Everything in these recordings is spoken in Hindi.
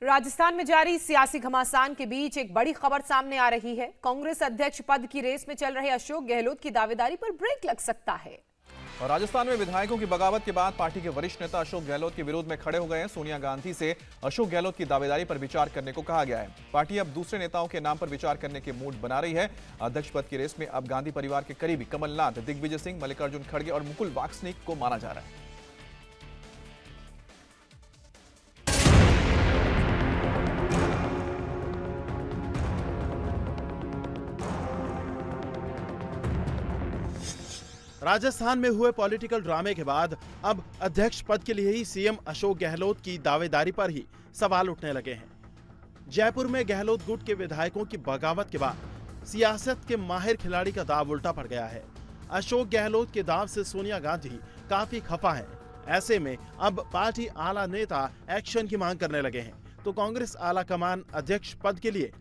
राजस्थान में जारी सियासी घमासान के बीच एक बड़ी खबर सामने आ रही है। कांग्रेस अध्यक्ष पद की रेस में चल रहे अशोक गहलोत की दावेदारी पर ब्रेक लग सकता है। और राजस्थान में विधायकों की बगावत के बाद पार्टी के वरिष्ठ नेता अशोक गहलोत के विरोध में खड़े हो गए हैं। सोनिया गांधी से अशोक गहलोत की दावेदारी पर विचार करने को कहा गया है। पार्टी अब दूसरे नेताओं के नाम पर विचार करने के मूड बना रही है। अध्यक्ष पद की रेस में अब गांधी परिवार के करीबी कमलनाथ, दिग्विजय सिंह, मल्लिकार्जुन खड़गे और मुकुल वासनिक को माना जा रहा है। राजस्थान में हुए पॉलिटिकल ड्रामे के बाद अब अध्यक्ष पद के लिए ही सीएम अशोक गहलोत की दावेदारी पर ही सवाल उठने लगे हैं। जयपुर में गहलोत गुट के विधायकों की बगावत के बाद सियासत के माहिर खिलाड़ी का दाव उल्टा पड़ गया है। अशोक गहलोत के दाव से सोनिया गांधी काफी खफा हैं। ऐसे में अब पार्टी आला नेता एक्शन की मांग करने लगे हैं, तो कांग्रेस आला कमान अध्यक्ष पद के लिए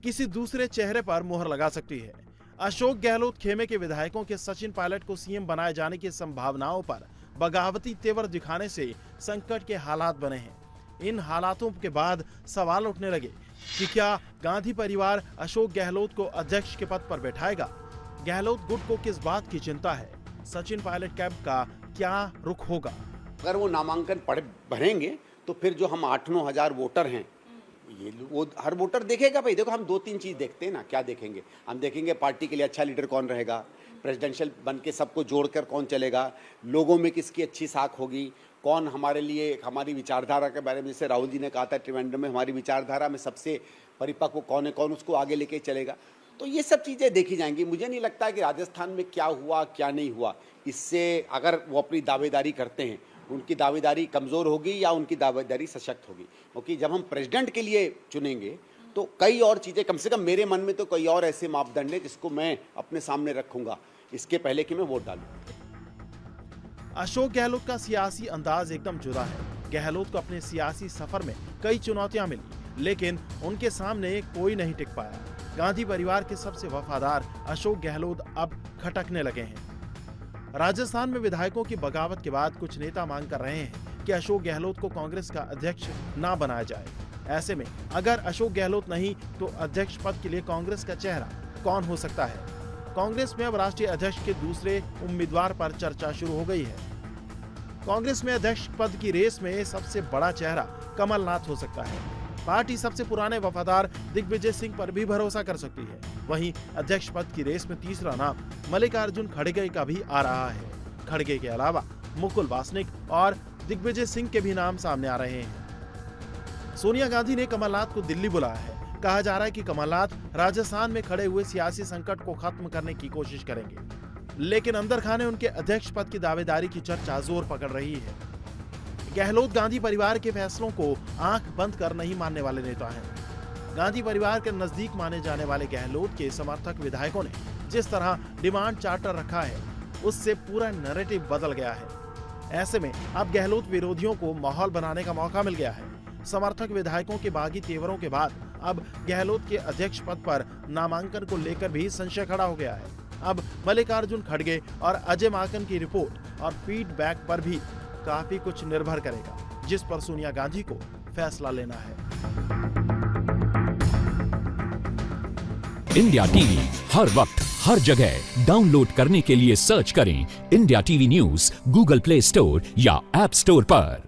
किसी दूसरे चेहरे पर मोहर लगा सकती है। अशोक गहलोत खेमे के विधायकों के सचिन पायलट को सीएम बनाए जाने की संभावनाओं पर बगावती तेवर दिखाने से संकट के हालात बने हैं। इन हालातों के बाद सवाल उठने लगे कि क्या गांधी परिवार अशोक गहलोत को अध्यक्ष के पद पर बैठाएगा? गहलोत गुट को किस बात की चिंता है? सचिन पायलट कैंप का क्या रुख होगा? अगर वो नामांकन भरेंगे तो फिर जो हम 8-9 हजार वोटर हैं, ये वो हर वोटर देखेगा। भाई देखो, हम 2-3 चीज़ देखते हैं ना। क्या देखेंगे? हम देखेंगे पार्टी के लिए अच्छा लीडर कौन रहेगा, प्रेसिडेंशियल बन के सबको जोड़कर कौन चलेगा, लोगों में किसकी अच्छी साख होगी, कौन हमारे लिए हमारी विचारधारा के बारे में, जैसे राहुल जी ने कहा था त्रिवेंद्रम में, हमारी विचारधारा में सबसे परिपक्व कौन है, कौन उसको आगे लेके चलेगा। तो ये सब चीज़ें देखी जाएंगी। मुझे नहीं लगता कि राजस्थान में क्या हुआ क्या नहीं हुआ, इससे अगर वो अपनी दावेदारी करते हैं, उनकी दावेदारी कमज़ोर होगी या उनकी दावेदारी सशक्त होगी। क्योंकि जब हम प्रेसिडेंट के लिए चुनेंगे तो कई और चीज़ें, कम से कम मेरे मन में तो कई और ऐसे मापदंड हैं जिसको मैं अपने सामने रखूंगा इसके पहले कि मैं वोट डालूं। अशोक गहलोत का सियासी अंदाज एकदम जुदा है। गहलोत को अपने सियासी सफर में कई चुनौतियां मिली, लेकिन उनके सामने कोई नहीं टिक पाया। गांधी परिवार के सबसे वफादार अशोक गहलोत अब खटकने लगे हैं। राजस्थान में विधायकों की बगावत के बाद कुछ नेता मांग कर रहे हैं कि अशोक गहलोत को कांग्रेस का अध्यक्ष ना बनाया जाए। ऐसे में अगर अशोक गहलोत नहीं तो अध्यक्ष पद के लिए कांग्रेस का चेहरा कौन हो सकता है? कांग्रेस में अब राष्ट्रीय अध्यक्ष के दूसरे उम्मीदवार पर चर्चा शुरू हो गई है। कांग्रेस में अध्यक्ष पद की रेस में सबसे बड़ा चेहरा कमलनाथ हो सकता है। पार्टी सबसे पुराने वफादार दिग्विजय सिंह पर भी भरोसा कर सकती है। वहीं अध्यक्ष पद की रेस में तीसरा नाम मल्लिकार्जुन खड़गे का भी आ रहा है। खड़गे के अलावा मुकुल वासनिक और दिग्विजय सिंह के भी नाम सामने आ रहे हैं। सोनिया गांधी ने कमलनाथ को दिल्ली बुलाया है। कहा जा रहा है कि कमलनाथ राजस्थान में खड़े हुए सियासी संकट को खत्म करने की कोशिश करेंगे, लेकिन अंदर खाने उनके अध्यक्ष पद की दावेदारी की चर्चा जोर पकड़ रही है। गहलोत गांधी परिवार के फैसलों को आंख बंद कर नहीं मानने वाले नेता हैं। गांधी परिवार के नजदीक माने जाने वाले गहलोत के समर्थक विधायकों ने जिस तरह डिमांड चार्टर रखा है, उससे पूरा नैरेटिव बदल गया है। ऐसे में अब गहलोत विरोधियों को माहौल बनाने का मौका मिल गया है। समर्थक विधायकों के बागी तेवरों के बाद अब गहलोत के अध्यक्ष पद पर नामांकन को लेकर भी संशय खड़ा हो गया है। अब मल्लिकार्जुन खड़गे और अजय माकन की रिपोर्ट और फीडबैक पर भी काफी कुछ निर्भर करेगा, जिस पर सोनिया गांधी को फैसला लेना है। इंडिया टीवी हर वक्त हर जगह डाउनलोड करने के लिए सर्च करें India TV news Google play store या ऐप स्टोर पर।